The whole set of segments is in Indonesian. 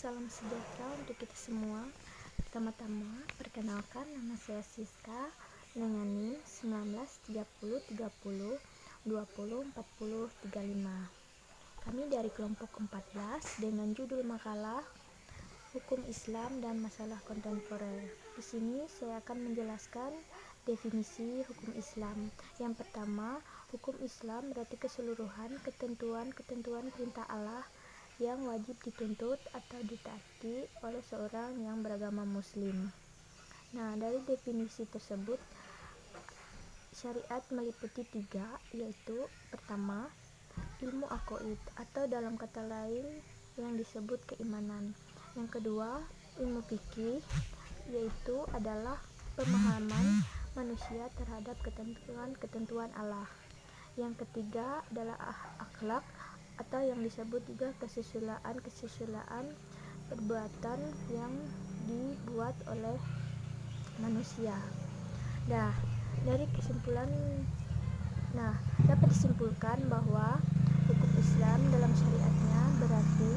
Salam sejahtera untuk kita semua. Pertama-tama, perkenalkan nama saya Siska dengan NIM 193030204035. Kami dari kelompok 14 dengan judul makalah Hukum Islam dan Masalah Kontemporer. Di sini saya akan menjelaskan definisi hukum Islam. Yang pertama, hukum Islam berarti keseluruhan ketentuan-ketentuan perintah Allah yang wajib dituntut atau ditaati oleh seorang yang beragama muslim. Nah, dari definisi tersebut, syariat meliputi 3, yaitu pertama, ilmu aqaid atau dalam kata lain yang disebut keimanan. Yang kedua, ilmu fikih, yaitu adalah pemahaman manusia terhadap ketentuan-ketentuan Allah. Yang ketiga adalah akhlak atau yang disebut juga kesusilaan perbuatan yang dibuat oleh manusia. Dapat disimpulkan bahwa hukum Islam dalam syariatnya berarti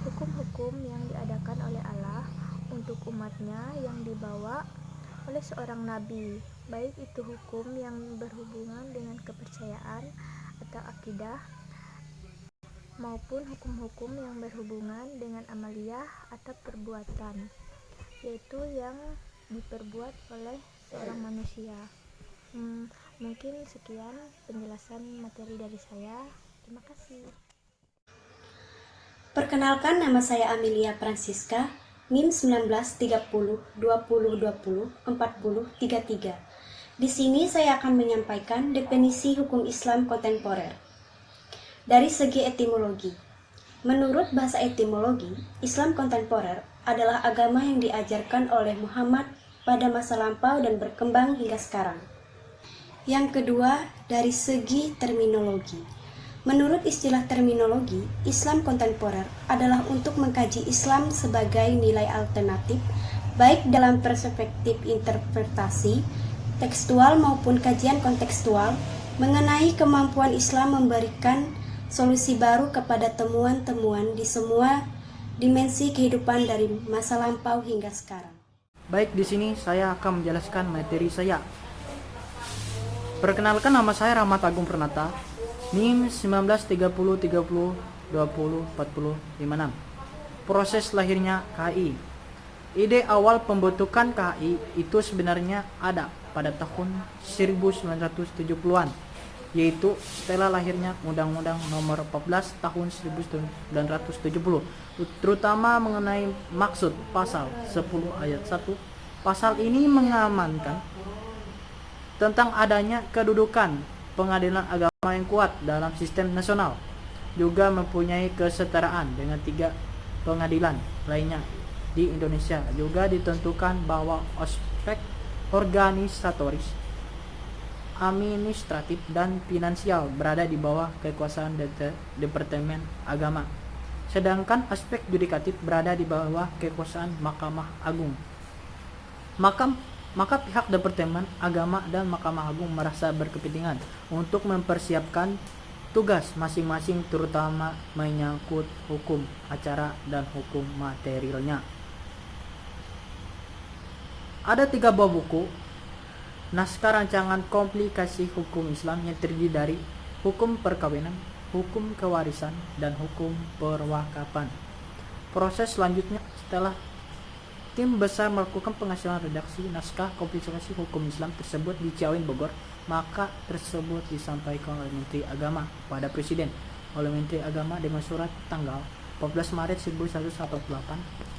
hukum-hukum yang diadakan oleh Allah untuk umatnya yang dibawa oleh seorang nabi, baik itu hukum yang berhubungan dengan kepercayaan atau akidah maupun hukum-hukum yang berhubungan dengan amaliyah atau perbuatan, yaitu yang diperbuat oleh seorang manusia. Mungkin sekian penjelasan materi dari saya. Terima kasih. Perkenalkan, nama saya Amelia Francisca, NIM 193020204033. Di sini saya akan menyampaikan definisi hukum Islam kontemporer. Dari segi etimologi, menurut bahasa etimologi, Islam kontemporer adalah agama yang diajarkan oleh Muhammad pada masa lampau dan berkembang hingga sekarang. Yang kedua, dari segi terminologi. Menurut istilah terminologi, Islam kontemporer adalah untuk mengkaji Islam sebagai nilai alternatif, baik dalam perspektif interpretasi, tekstual maupun kajian kontekstual, mengenai kemampuan Islam memberikan solusi baru kepada temuan-temuan di semua dimensi kehidupan dari masa lampau hingga sekarang. Baik, di sini saya akan menjelaskan materi saya. Perkenalkan, nama saya Rahmat Agung Pranata, NIM 193030204056. Proses lahirnya KHI. Ide awal pembentukan KHI itu sebenarnya ada pada tahun 1970-an, yaitu setelah lahirnya Undang-Undang Nomor 14 Tahun 1970, terutama mengenai maksud Pasal 10 Ayat 1. Pasal ini mengamankan tentang adanya kedudukan pengadilan agama yang kuat dalam sistem nasional, juga mempunyai kesetaraan dengan 3 pengadilan lainnya di Indonesia. Juga ditentukan bahwa aspek organisatoris, administratif, dan finansial berada di bawah kekuasaan Departemen Agama, sedangkan aspek yudikatif berada di bawah kekuasaan Mahkamah Agung. Maka pihak Departemen Agama dan Mahkamah Agung merasa berkepentingan untuk mempersiapkan tugas masing-masing, terutama menyangkut hukum acara dan hukum materialnya. Ada 3 buah buku naskah rancangan komplikasi hukum Islam yang terdiri dari hukum perkawinan, hukum kewarisan, dan hukum perwakapan. Proses selanjutnya, setelah tim besar melakukan penghasilan redaksi naskah komplikasi hukum Islam tersebut di Ciawi, Bogor, maka tersebut disampaikan oleh Menteri Agama pada Presiden oleh Menteri Agama dengan surat tanggal 14 Maret 1988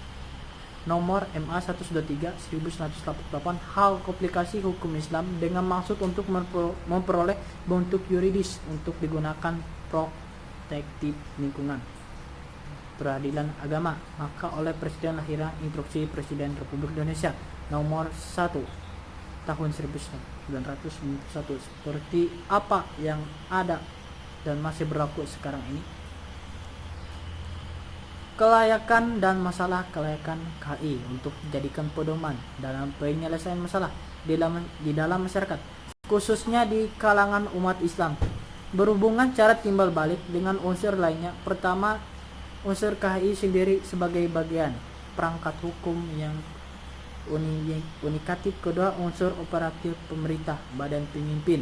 nomor MA 123/1988 hal komplikasi hukum Islam dengan maksud untuk memperoleh bentuk yuridis untuk digunakan protektif lingkungan peradilan agama, maka oleh Presiden lahirnya Instruksi Presiden Republik Indonesia nomor 1 tahun 1991 seperti apa yang ada dan masih berlaku sekarang ini. Kelayakan dan masalah kelayakan KHI untuk dijadikan pedoman dalam penyelesaian masalah di dalam masyarakat, khususnya di kalangan umat Islam, berhubungan cara timbal balik dengan unsur lainnya. Pertama, Unsur KHI sendiri sebagai bagian perangkat hukum yang unikatif. Kedua, unsur operatif pemerintah, badan pemimpin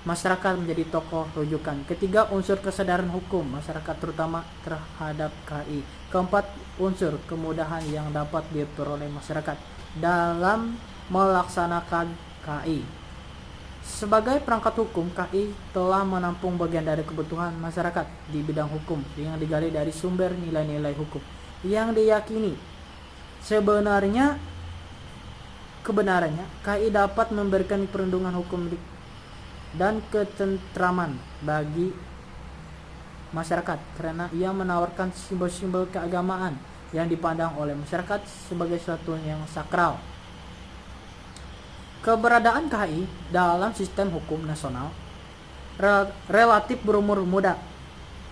masyarakat menjadi tokoh rujukan. Ketiga, unsur kesadaran hukum masyarakat terutama terhadap KHI. Keempat, unsur kemudahan yang dapat diperoleh masyarakat dalam melaksanakan KHI. Sebagai perangkat hukum, KHI telah menampung bagian dari kebutuhan masyarakat di bidang hukum yang digali dari sumber nilai-nilai hukum yang diyakini. Kebenarannya, KHI dapat memberikan perlindungan hukum dan ketentraman bagi masyarakat karena ia menawarkan simbol-simbol keagamaan yang dipandang oleh masyarakat sebagai sesuatu yang sakral. Keberadaan KHI dalam sistem hukum nasional relatif berumur muda.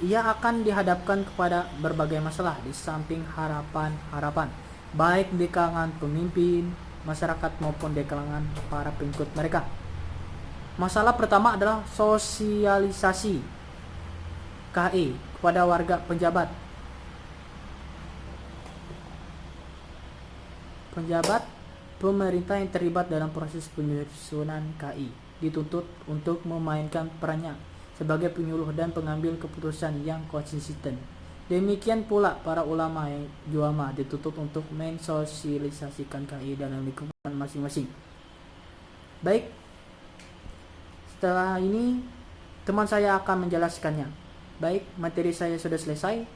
Ia akan dihadapkan kepada berbagai masalah di samping harapan-harapan, baik di kalangan pemimpin masyarakat maupun di kalangan para pengikut mereka. Masalah pertama adalah sosialisasi KHI kepada warga penjabat pemerintah yang terlibat dalam proses penyusunan KHI dituntut untuk memainkan perannya sebagai penyuluh dan pengambil keputusan yang konsisten. Demikian pula para ulama yang juama dituntut untuk mensosialisasikan KHI dalam lingkungan masing-masing. Baik, setelah ini teman saya akan menjelaskannya. Baik, materi saya sudah selesai.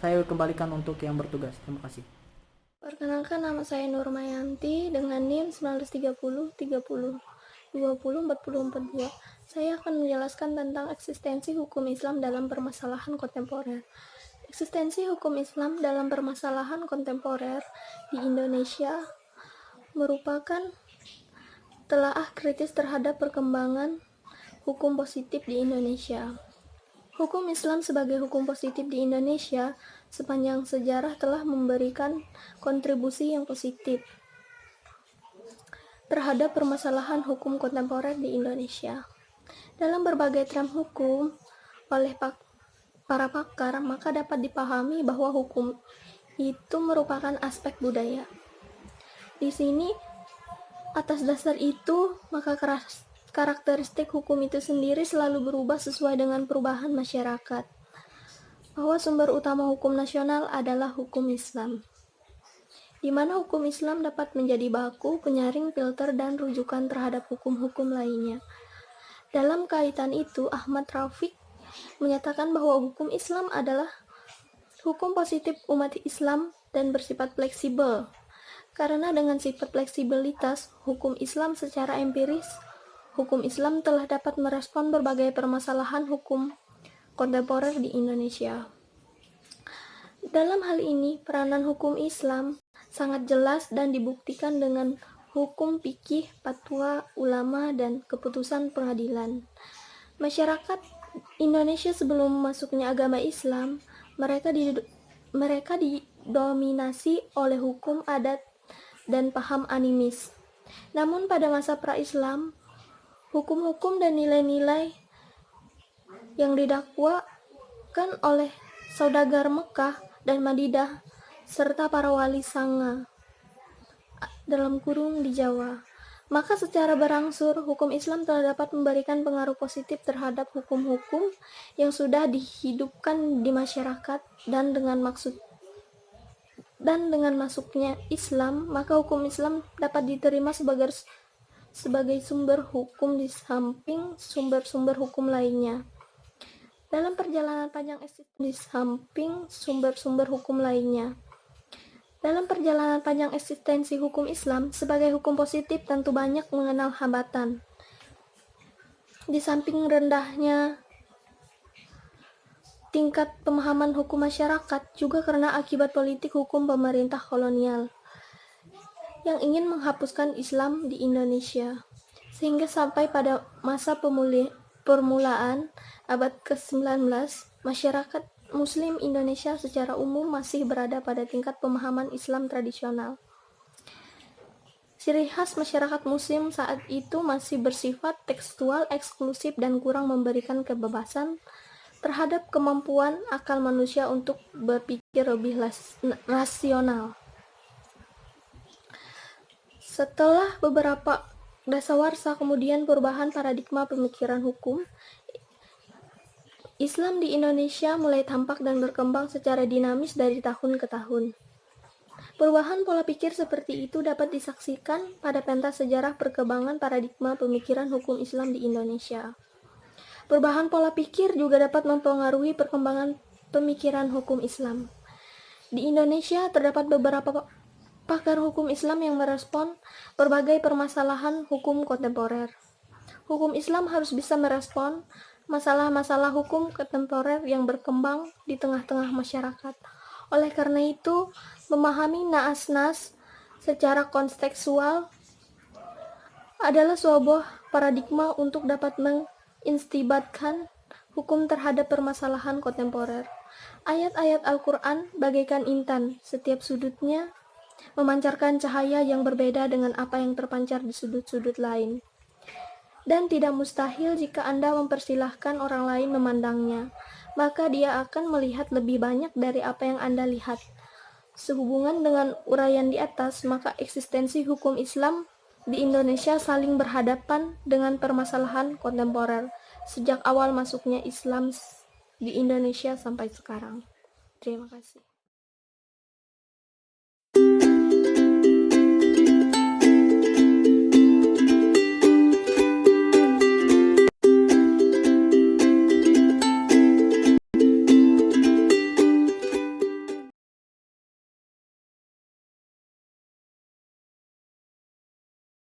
Saya kembalikan untuk yang bertugas. Terima kasih. Perkenalkan, nama saya Nurmayanti dengan NIM 1930 30 20 40 42. Saya akan menjelaskan tentang eksistensi hukum Islam dalam permasalahan kontemporer. Eksistensi hukum Islam dalam permasalahan kontemporer di Indonesia merupakan telaah kritis terhadap perkembangan hukum positif di Indonesia. Hukum Islam sebagai hukum positif di Indonesia sepanjang sejarah telah memberikan kontribusi yang positif terhadap permasalahan hukum kontemporer di Indonesia. Dalam berbagai tren hukum oleh para pakar, maka dapat dipahami bahwa hukum itu merupakan aspek budaya. Di sini, atas dasar itu, maka karakteristik hukum itu sendiri selalu berubah sesuai dengan perubahan masyarakat. Bahwa sumber utama hukum nasional adalah hukum Islam, di mana hukum Islam dapat menjadi baku, penyaring, filter, dan rujukan terhadap hukum-hukum lainnya. Dalam kaitan itu, Ahmad Rafiq menyatakan bahwa hukum Islam adalah hukum positif umat Islam dan bersifat fleksibel. Karena dengan sifat fleksibilitas, hukum Islam secara empiris, hukum Islam telah dapat merespon berbagai permasalahan hukum kontemporer di Indonesia. Dalam hal ini, peranan hukum Islam sangat jelas dan dibuktikan dengan hukum fikih, fatwa, ulama, dan keputusan pengadilan. Masyarakat Indonesia sebelum masuknya agama Islam, mereka didominasi oleh hukum adat dan paham animis. Namun pada masa pra-Islam, hukum-hukum dan nilai-nilai yang didakwakan oleh saudagar Mekah dan Madinah serta para wali sanga di Jawa. Maka secara berangsur hukum Islam telah dapat memberikan pengaruh positif terhadap hukum-hukum yang sudah dihidupkan di masyarakat, dan dengan masuknya Islam, maka hukum Islam dapat diterima sebagai sumber hukum di samping sumber-sumber hukum lainnya. Dalam perjalanan panjang eksistensi hukum Islam sebagai hukum positif tentu banyak mengenal hambatan. Di samping rendahnya tingkat pemahaman hukum masyarakat, juga karena akibat politik hukum pemerintah kolonial yang ingin menghapuskan Islam di Indonesia. Sehingga sampai pada masa permulaan abad ke-19, masyarakat Muslim Indonesia secara umum masih berada pada tingkat pemahaman Islam tradisional. Ciri khas masyarakat Muslim saat itu masih bersifat tekstual, eksklusif, dan kurang memberikan kebebasan terhadap kemampuan akal manusia untuk berpikir lebih rasional. Setelah beberapa dasawarsa kemudian perubahan paradigma pemikiran hukum, Islam di Indonesia mulai tampak dan berkembang secara dinamis dari tahun ke tahun. Perubahan pola pikir seperti itu dapat disaksikan pada pentas sejarah perkembangan paradigma pemikiran hukum Islam di Indonesia. Perubahan pola pikir juga dapat mempengaruhi perkembangan pemikiran hukum Islam. Di Indonesia terdapat beberapa pakar hukum Islam yang merespon berbagai permasalahan hukum kontemporer. Hukum Islam harus bisa merespon masalah-masalah hukum kontemporer yang berkembang di tengah-tengah masyarakat. Oleh karena itu, memahami naas-nas secara kontekstual adalah sebuah paradigma untuk dapat menginstibatkan hukum terhadap permasalahan kontemporer. Ayat-ayat Al-Quran bagaikan intan, setiap sudutnya memancarkan cahaya yang berbeda dengan apa yang terpancar di sudut-sudut lain. Dan tidak mustahil jika Anda mempersilahkan orang lain memandangnya, maka dia akan melihat lebih banyak dari apa yang Anda lihat. Sehubungan dengan uraian di atas, maka eksistensi hukum Islam di Indonesia saling berhadapan dengan permasalahan kontemporer sejak awal masuknya Islam di Indonesia sampai sekarang. Terima kasih.